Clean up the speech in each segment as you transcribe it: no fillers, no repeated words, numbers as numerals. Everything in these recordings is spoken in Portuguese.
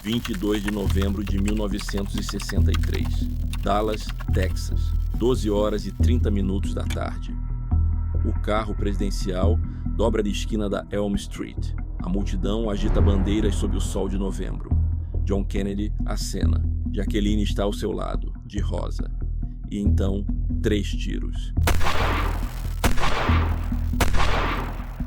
22 de novembro de 1963, Dallas, Texas, 12 horas e 30 minutos da tarde. O carro presidencial dobra a esquina da Elm Street. A multidão agita bandeiras sob o sol de novembro. John Kennedy acena. Jacqueline está ao seu lado, de rosa. E então, 3 tiros.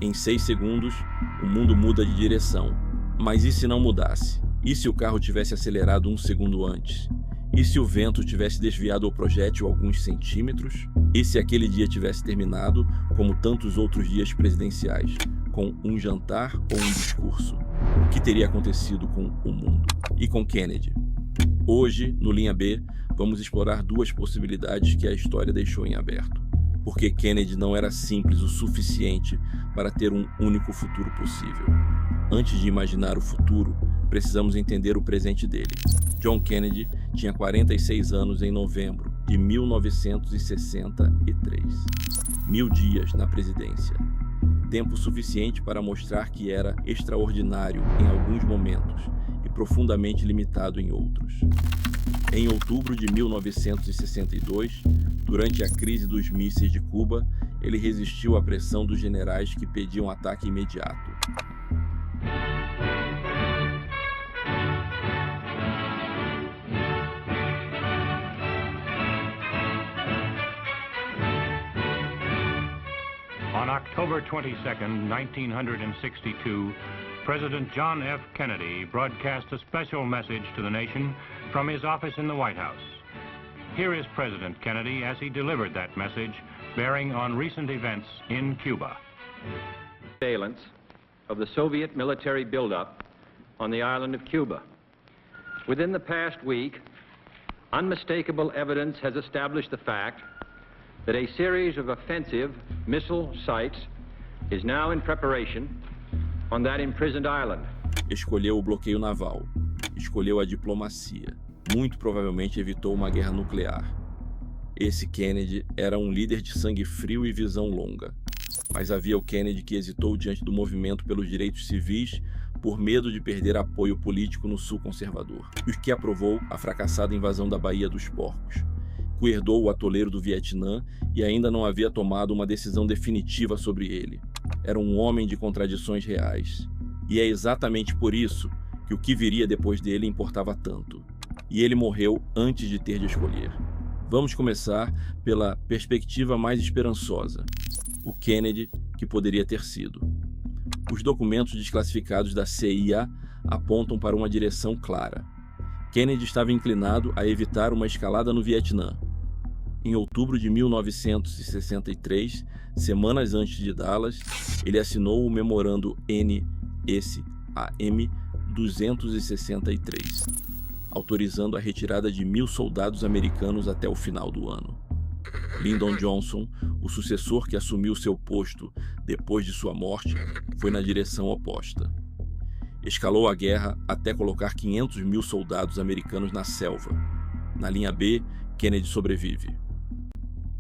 Em 6 segundos, o mundo muda de direção. Mas e se não mudasse? E se o carro tivesse acelerado 1 segundo antes? E se o vento tivesse desviado o projétil alguns centímetros? E se aquele dia tivesse terminado, como tantos outros dias presidenciais, com um jantar ou um discurso? O que teria acontecido com o mundo? E com Kennedy? Hoje, no Linha B, vamos explorar 2 possibilidades que a história deixou em aberto. Porque Kennedy não era simples o suficiente para ter um único futuro possível. Antes de imaginar o futuro, precisamos entender o presente dele. John Kennedy tinha 46 anos em novembro de 1963. 1000 dias na presidência. Tempo suficiente para mostrar que era extraordinário em alguns momentos e profundamente limitado em outros. Em outubro de 1962, durante a crise dos mísseis de Cuba, ele resistiu à pressão dos generais que pediam ataque imediato. On October 22nd, 1962, President John F. Kennedy broadcast a special message to the nation from his office in the White House. Here is President Kennedy as he delivered that message, bearing on recent events in Cuba. Surveillance of the Soviet military buildup on the island of Cuba. Within the past week, unmistakable evidence has established the fact that a series of offensive missile sites is now in preparation on that imprisoned island. Escolheu o bloqueio naval, escolheu a diplomacia, muito provavelmente evitou uma guerra nuclear. Esse Kennedy era um líder de sangue frio e visão longa. Mas havia o Kennedy que hesitou diante do movimento pelos direitos civis por medo de perder apoio político no sul conservador, e que aprovou a fracassada invasão da Baía dos Porcos, que herdou o atoleiro do Vietnã e ainda não havia tomado uma decisão definitiva sobre ele. Era um homem de contradições reais. E é exatamente por isso que o que viria depois dele importava tanto. E ele morreu antes de ter de escolher. Vamos começar pela perspectiva mais esperançosa. O Kennedy que poderia ter sido. Os documentos desclassificados da CIA apontam para uma direção clara. Kennedy estava inclinado a evitar uma escalada no Vietnã. Em outubro de 1963, semanas antes de Dallas, ele assinou o memorando NSAM 263, autorizando a retirada de 1000 soldados americanos até o final do ano. Lyndon Johnson, o sucessor que assumiu seu posto depois de sua morte, foi na direção oposta. Escalou a guerra até colocar 500.000 soldados americanos na selva. Na linha B, Kennedy sobrevive.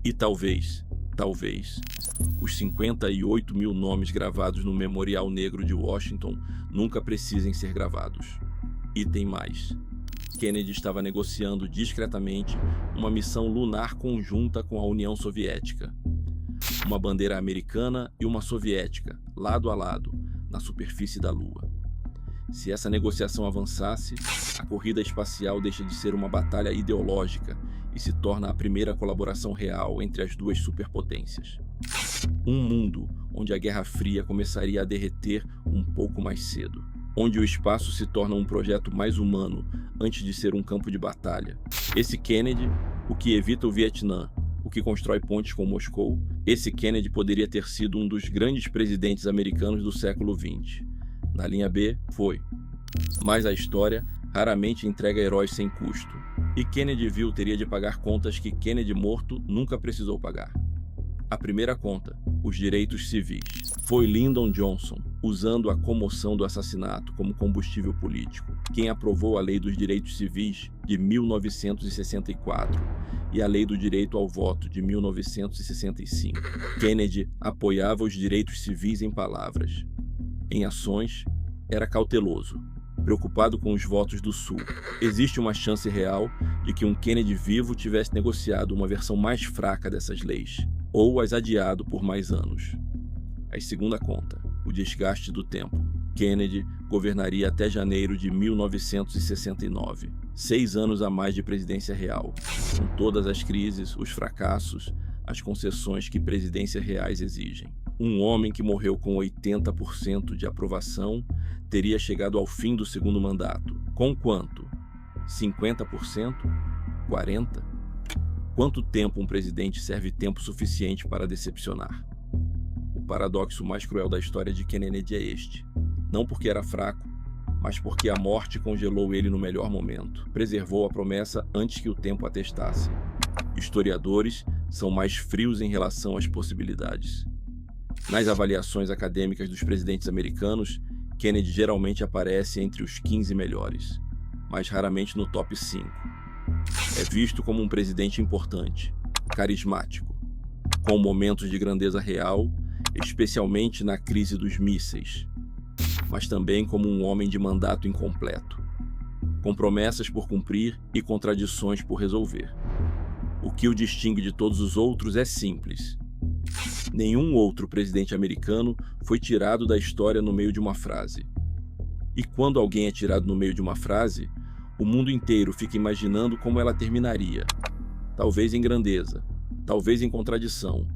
E talvez, os 58.000 nomes gravados no Memorial Negro de Washington nunca precisem ser gravados. E tem mais. Kennedy estava negociando discretamente uma missão lunar conjunta com a União Soviética. Uma bandeira americana e uma soviética, lado a lado, na superfície da Lua. Se essa negociação avançasse, a corrida espacial deixa de ser uma batalha ideológica e se torna a primeira colaboração real entre as 2 superpotências. Um mundo onde a Guerra Fria começaria a derreter um pouco mais cedo, onde o espaço se torna um projeto mais humano antes de ser um campo de batalha. Esse Kennedy, o que evita o Vietnã, o que constrói pontes com Moscou, esse Kennedy poderia ter sido um dos grandes presidentes americanos do século XX. Na linha B, foi. Mas a história raramente entrega heróis sem custo. E Kennedy viu teria de pagar contas que Kennedy morto nunca precisou pagar. A primeira conta, os direitos civis. Foi Lyndon Johnson, usando a comoção do assassinato como combustível político, quem aprovou a Lei dos Direitos Civis de 1964 e a Lei do Direito ao Voto de 1965. Kennedy apoiava os direitos civis em palavras. Em ações, era cauteloso. preocupado com os votos do Sul. Existe uma chance real de que um Kennedy vivo tivesse negociado uma versão mais fraca dessas leis, ou as adiado por mais anos. A segunda conta, o desgaste do tempo. Kennedy governaria até janeiro de 1969, 6 anos a mais de presidência real, com todas as crises, os fracassos, as concessões que presidências reais exigem. Um homem que morreu com 80% de aprovação teria chegado ao fim do segundo mandato. Com quanto? 50%? 40%? Quanto tempo um presidente serve tempo suficiente para decepcionar? O paradoxo mais cruel da história de Kennedy é este. Não porque era fraco, mas porque a morte congelou ele no melhor momento. Preservou a promessa antes que o tempo atestasse. Historiadores são mais frios em relação às possibilidades. Nas avaliações acadêmicas dos presidentes americanos, Kennedy geralmente aparece entre os 15 melhores, mas raramente no top 5. É visto como um presidente importante, carismático, com momentos de grandeza real, especialmente na crise dos mísseis, mas também como um homem de mandato incompleto, com promessas por cumprir e contradições por resolver. O que o distingue de todos os outros é simples. Nenhum outro presidente americano foi tirado da história no meio de uma frase. E quando alguém é tirado no meio de uma frase, o mundo inteiro fica imaginando como ela terminaria. Talvez em grandeza, talvez em contradição,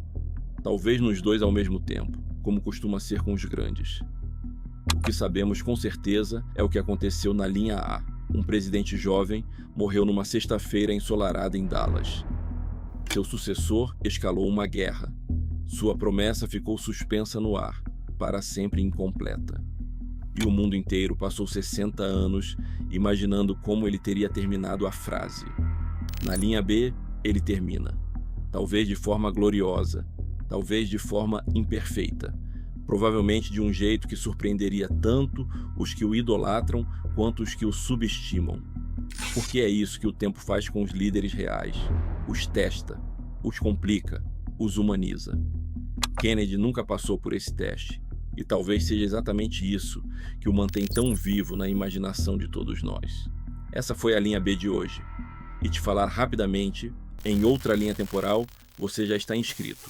talvez nos dois ao mesmo tempo, como costuma ser com os grandes. O que sabemos com certeza é o que aconteceu na linha A. Um presidente jovem morreu numa sexta-feira ensolarada em Dallas. Seu sucessor escalou uma guerra. Sua promessa ficou suspensa no ar, para sempre incompleta. E o mundo inteiro passou 60 anos imaginando como ele teria terminado a frase. Na linha B, ele termina. Talvez de forma gloriosa, talvez de forma imperfeita. Provavelmente de um jeito que surpreenderia tanto os que o idolatram quanto os que o subestimam. Porque é isso que o tempo faz com os líderes reais. Os testa, os complica, os humaniza. Kennedy nunca passou por esse teste, e talvez seja exatamente isso que o mantém tão vivo na imaginação de todos nós. Essa foi a linha B de hoje. E te falar rapidamente, em outra linha temporal, você já está inscrito.